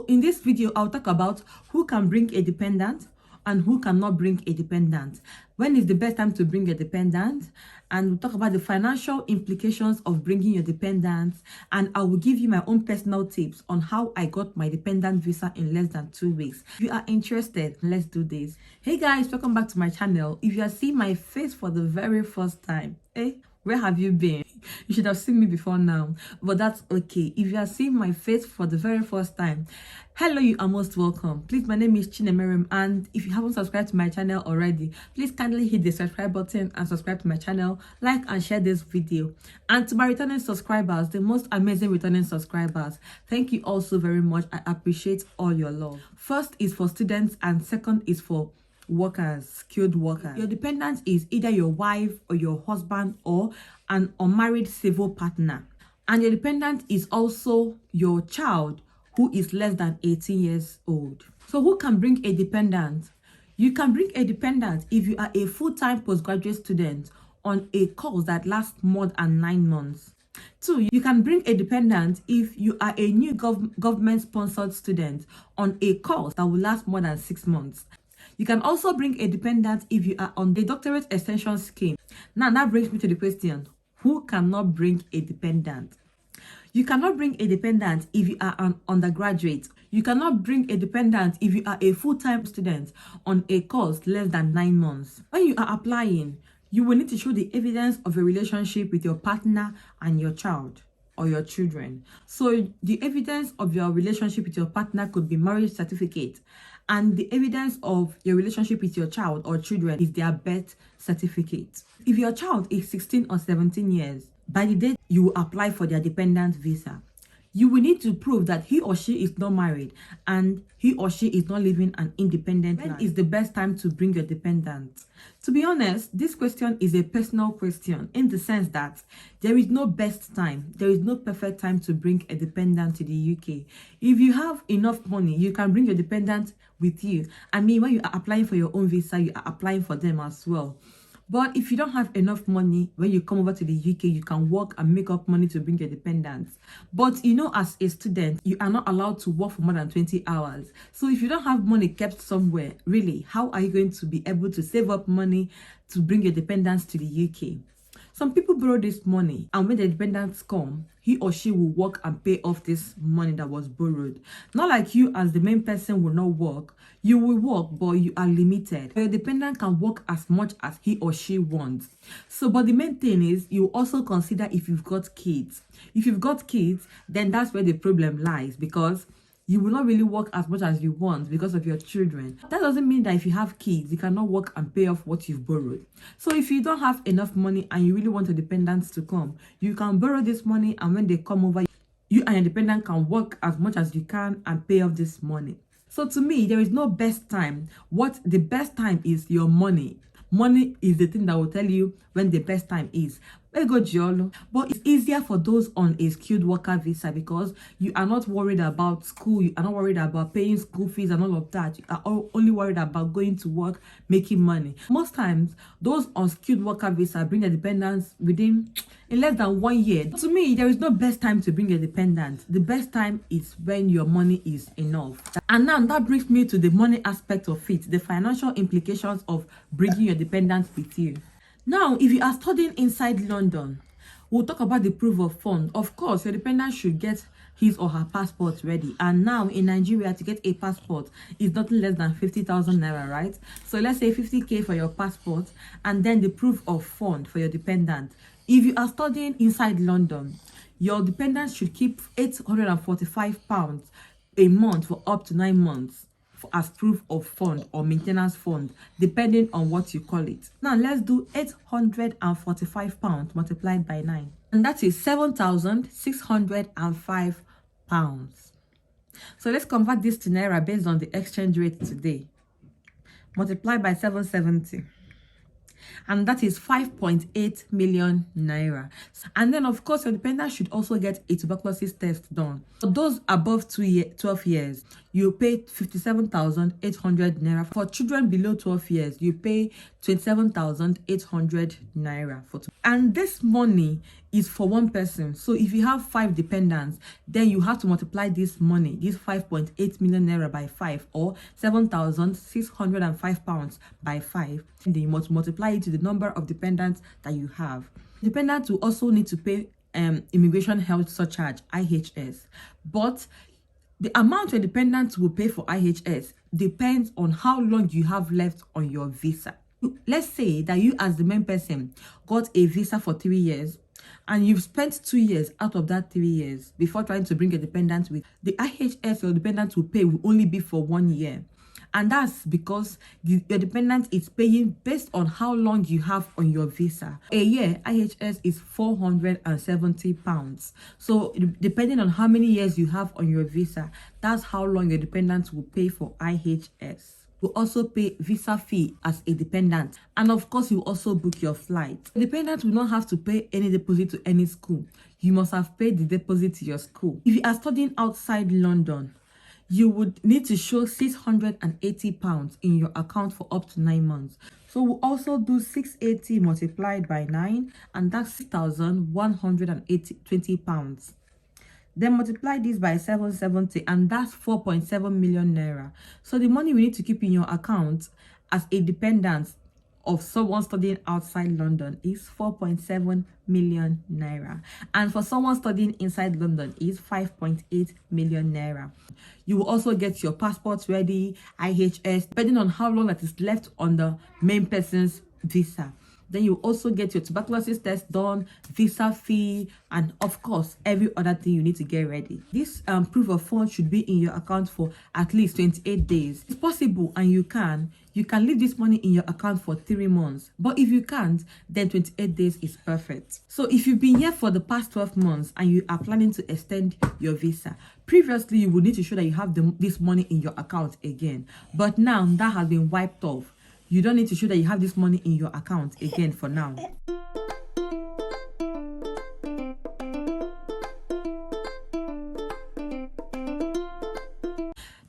In this video, I'll talk about who can bring a dependent and who cannot bring a dependent. When is the best time to bring a dependent? And we'll talk about the financial implications of bringing your dependents. And I will give you my own personal tips on how I got my dependent visa in less than 2 weeks. If you are interested, let's do this. Hey guys, welcome back to my channel. If you are seeing my face for the very first time, where have you been? You should have seen me before now, but that's okay. If you are seeing my face for the very first time, hello, you are most welcome. Please, my name is Chinemerem, and if you haven't subscribed to my channel already, please kindly hit the subscribe button and subscribe to my channel, like and share this video. And to my returning subscribers, the most amazing returning subscribers, thank you all so very much. I appreciate all your love. First is for students and second is for workers, skilled workers. Your dependent is either your wife or your husband or an unmarried civil partner, and your dependent is also your child who is less than 18 years old. So who can bring a dependent? You can bring a dependent if you are a full-time postgraduate student on a course that lasts more than 9 months. 2, you can bring a dependent if you are a new government-sponsored student on a course that will last more than 6 months. You can also bring a dependent if you are on the doctorate extension scheme. Now that brings me to the question, who cannot bring a dependent? You cannot bring a dependent if you are an undergraduate. You cannot bring a dependent if you are a full-time student on a course less than 9 months. When you are applying, you will need to show the evidence of a relationship with your partner and your child or your children. So the evidence of your relationship with your partner could be marriage certificate, and the evidence of your relationship with your child or children is their birth certificate. If your child is 16 or 17 years, by the date you will apply for their dependent visa, you will need to prove that he or she is not married and he or she is not living an independent life. When is the best time to bring your dependent? To be honest, this question is a personal question in the sense that there is no best time. There is no perfect time to bring a dependent to the UK. If you have enough money, you can bring your dependent with you. I mean, when you are applying for your own visa, you are applying for them as well. But if you don't have enough money, when you come over to the UK, you can work and make up money to bring your dependents. But you know, as a student, you are not allowed to work for more than 20 hours. So if you don't have money kept somewhere, really, how are you going to be able to save up money to bring your dependents to the UK? Some people borrow this money, and when the dependents come, he or she will work and pay off this money that was borrowed. Not like you as the main person will not work. You will work, but you are limited. Your dependent can work as much as he or she wants. So, but the main thing is you also consider if you've got kids. If you've got kids, then that's where the problem lies, because you will not really work as much as you want because of your children. That doesn't mean that if you have kids, you cannot work and pay off what you've borrowed. So if you don't have enough money and you really want your dependents to come, you can borrow this money, and when they come over, you and your dependent can work as much as you can and pay off this money. So to me, there is no best time. What the best time is your money. Money is the thing that will tell you when the best time is. But it's easier for those on a skilled worker visa because you are not worried about school, you are not worried about paying school fees and all of that. You are only worried about going to work, making money. Most times, those on skilled worker visa bring their dependents in less than 1 year. To me, there is no best time to bring a dependent. The best time is when your money is enough. And now that brings me to the money aspect of it, the financial implications of bringing your dependent with you. Now, if you are studying inside London, we'll talk about the proof of fund. Of course, your dependent should get his or her passport ready. And now in Nigeria, to get a passport is nothing less than 50,000 naira, right? So let's say 50k for your passport, and then the proof of fund for your dependent. If you are studying inside London, your dependent should keep £845 a month for up to 9 months. As proof of fund or maintenance fund, depending on what you call it. Now let's do £845 multiplied by 9, and that is £7,605. So let's convert this to naira based on the exchange rate today. Multiply by 770, and that is 5.8 million naira. And then of course your dependent should also get a tuberculosis test done. For those above 12 years, you pay 57,800 naira. For children below 12 years, you pay 27,800 naira. And this money is for one person. So if you have 5 dependents, then you have to multiply this money, this 5.8 million naira by 5, or 7,605 pounds by 5. And then you must multiply it to the number of dependents that you have. Dependents will also need to pay immigration health surcharge, IHS, but the amount your dependents will pay for IHS depends on how long you have left on your visa. Let's say that you, as the main person, got a visa for 3 years, and you've spent 2 years out of that 3 years before trying to bring a dependent with. The IHS your dependent will pay will only be for 1 year. And that's because your dependent is paying based on how long you have on your visa. A year, IHS is 470 pounds. So depending on how many years you have on your visa, that's how long your dependent will pay for IHS. You also pay visa fee as a dependent, and of course you also book your flight. The dependent will not have to pay any deposit to any school. You must have paid the deposit to your school. If you are studying outside London, you would need to show 680 pounds in your account for up to 9 months. So we'll also do 680 multiplied by 9, and that's 6,120 pounds. Then multiply this by 770, and that's 4.7 million naira. So the money we need to keep in your account as a dependent of someone studying outside London is 4.7 million naira. And for someone studying inside London is 5.8 million naira. You will also get your passports ready, IHS, depending on how long that is left on the main person's visa. Then you also get your tuberculosis test done, visa fee, and of course, every other thing you need to get ready. This proof of funds should be in your account for at least 28 days. It's possible, and you can leave this money in your account for 3 months. But if you can't, then 28 days is perfect. So if you've been here for the past 12 months and you are planning to extend your visa, previously you would need to show that you have this money in your account again. But now that has been wiped off. You don't need to show that you have this money in your account again for now.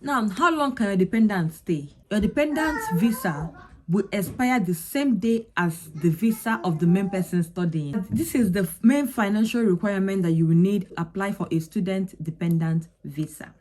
Now, how long can your dependent stay? Your dependent's visa will expire the same day as the visa of the main person studying. This is the main financial requirement that you will need to apply for a student dependent visa.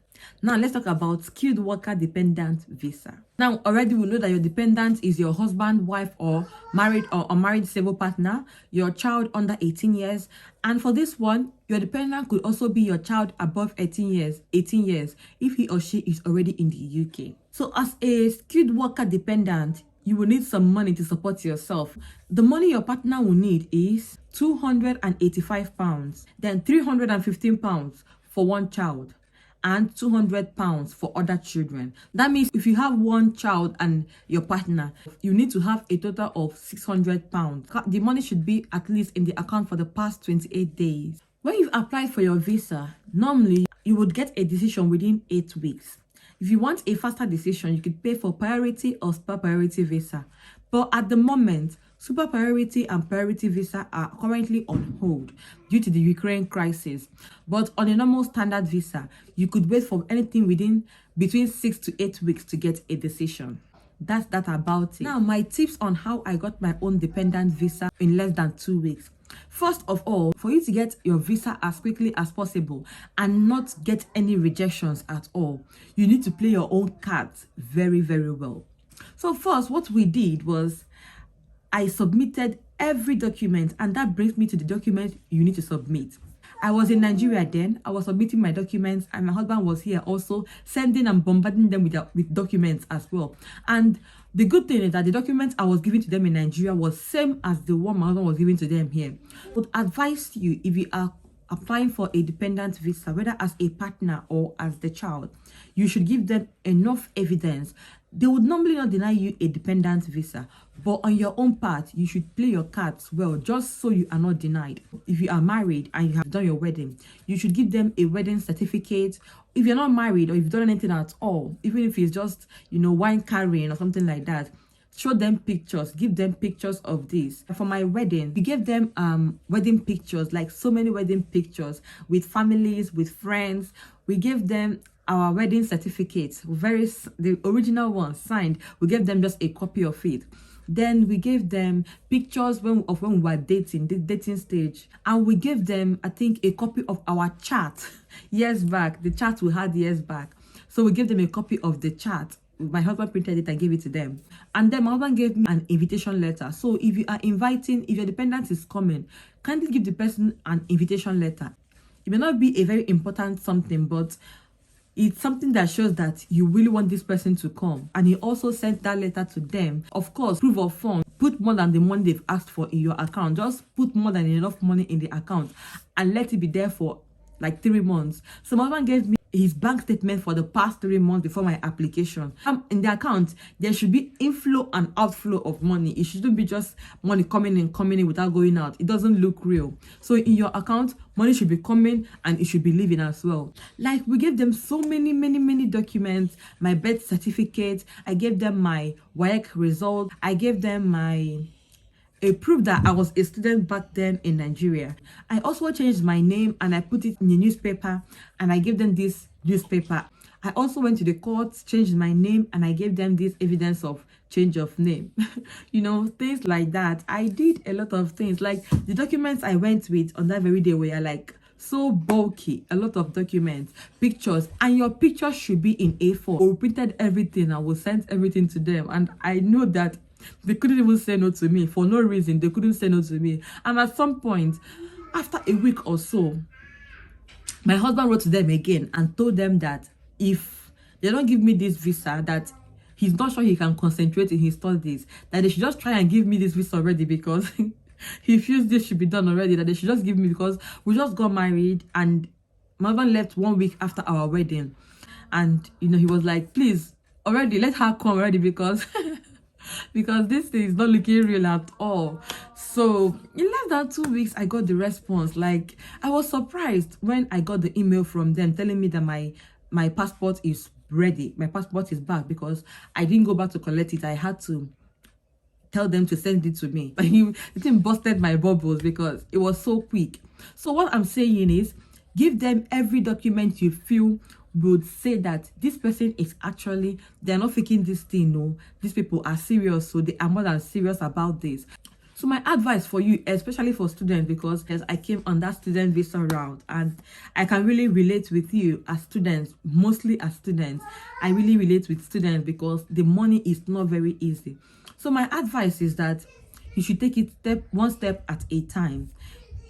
Now let's talk about skilled worker dependent visa. Now already we know that your dependent is your husband, wife, or married or unmarried civil partner, your child under 18 years. And for this one, your dependent could also be your child above 18 years if he or she is already in the UK. So as a skilled worker dependent, you will need some money to support yourself. The money your partner will need is 285 pounds, then 315 pounds for one child, and 200 pounds for other children. That means if you have one child and your partner, you need to have a total of 600 pounds. The money should be at least in the account for the past 28 days. When you've applied for your visa, normally you would get a decision within 8 weeks. If you want a faster decision, you could pay for priority or super priority visa. But at the moment, super priority and priority visa are currently on hold due to the Ukraine crisis. But on a normal standard visa, you could wait for anything between 6 to 8 weeks to get a decision. That's that about it. Now, my tips on how I got my own dependent visa in less than 2 weeks. First of all, for you to get your visa as quickly as possible and not get any rejections at all, you need to play your own cards very, very well. So first, what we did was I submitted every document, and that brings me to the document you need to submit. I was in Nigeria then. I was submitting my documents, and my husband was here also sending and bombarding them with documents as well. And the good thing is that the documents I was giving to them in Nigeria was same as the one my husband was giving to them here. I would advise you, if you are applying for a dependent visa, whether as a partner or as the child, you should give them enough evidence. They would normally not deny you a dependent visa, but on your own part, you should play your cards well, just so you are not denied. If you are married and you have done your wedding, you should give them a wedding certificate. If you're not married or you've done anything at all, even if it's just, wine carrying or something like that, show them pictures, give them pictures of this. For my wedding, we gave them wedding pictures, like so many wedding pictures with families, with friends. We gave them our wedding certificates, the original one signed. We gave them just a copy of it. Then we gave them pictures of when we were dating, the dating stage. And we gave them, I think, a copy of our chart years back, the chart we had years back. So we gave them a copy of the chart. My husband printed it and gave it to them. And then my husband gave me an invitation letter. So if you are inviting, if your dependent is coming, kindly give the person an invitation letter. It may not be a very important something, but it's something that shows that you really want this person to come. And he also sent that letter to them. Of course, proof of funds. Put more than the money they've asked for in your account. Just put more than enough money in the account and let it be there for like 3 months. So my husband gave me his bank statement for the past 3 months before my application. In the account, there should be inflow and outflow of money. It shouldn't be just money coming in without going out. It doesn't look real. So in your account, money should be coming and it should be leaving as well. Like, we gave them so many documents. My birth certificate, I gave them my work result, I gave them a proof that I was a student back then in Nigeria. I also changed my name and I put it in the newspaper and I gave them this newspaper. I also went to the courts, changed my name, and I gave them this evidence of change of name. You know, things like that. I did a lot of things. Like, the documents I went with on that very day were like so bulky, a lot of documents, pictures, and your picture should be in A4. We printed everything and we sent everything to them, and I know that they couldn't even say no to me. For no reason, they couldn't say no to me. And at some point, after a week or so, my husband wrote to them again and told them that if they don't give me this visa, that he's not sure he can concentrate in his studies, that they should just try and give me this visa already, because he feels this should be done already, that they should just give me, because we just got married and my husband left 1 week after our wedding. And, you know, he was like, please, already, let her come already, because because this thing is not looking real at all. So in less than 2 weeks, I got the response. Like, I was surprised when I got the email from them telling me that my passport is ready, my passport is back, because I didn't go back to collect it. I had to tell them to send it to me. But the thing busted my bubbles because it was so quick. So what I'm saying is, give them every document you feel would say that this person is actually, they're not faking this thing. No, these people are serious, so they are more than serious about this. So my advice for you, especially for students, because as I came on that student visa route and I can really relate with you as students, mostly as students. I really relate with students because the money is not very easy. So my advice is that you should take it one step at a time.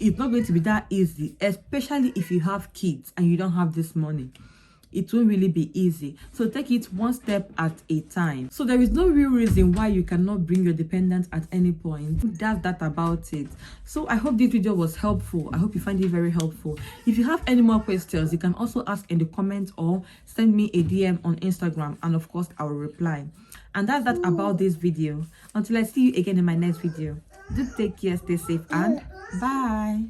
It's not going to be that easy, especially if you have kids and you don't have this money. It won't really be easy. So take it one step at a time. So there is no real reason why you cannot bring your dependent at any point. That's that about it. So I hope this video was helpful. I hope you find it very helpful. If you have any more questions, you can also ask in the comments or send me a DM on Instagram, and of course I will reply. And that's that about this video. Until I see you again in my next video, do take care, stay safe, and bye.